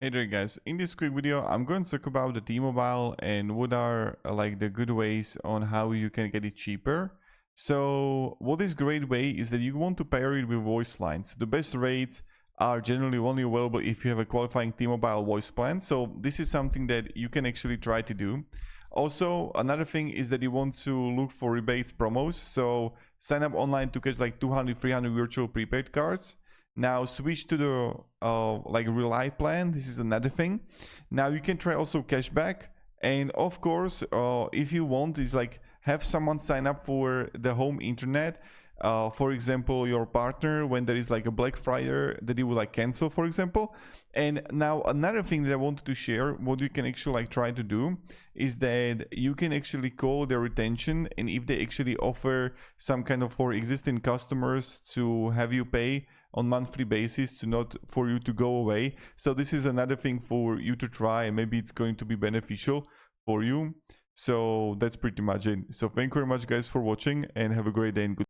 Hey there guys, in this quick video I'm going to talk about the T-Mobile and what are like the good ways on how you can get it cheaper. So what is great way is that you want to pair it with voice lines. The best rates are generally only available if you have a qualifying T-Mobile voice plan. So this is something that you can actually try to do. Also, another thing is that you want to look for rebates promos. So sign up online to catch like 200, 300 virtual prepaid cards. Now switch to the like Rely plan. This is another thing. Now you can try also cashback, and of course, if you want, is like have someone sign up for the home internet. For example, your partner when there is like a Black Friday that you would like cancel, for example. And now another thing that I wanted to share, what you can actually like try to do is that you can actually call their retention, and if they actually offer some kind of for existing customers to have you pay on monthly basis to not for you to go away. So this is another thing for you to try, and maybe it's going to be beneficial for you. So that's pretty much it. So thank you very much guys for watching, and have a great day and good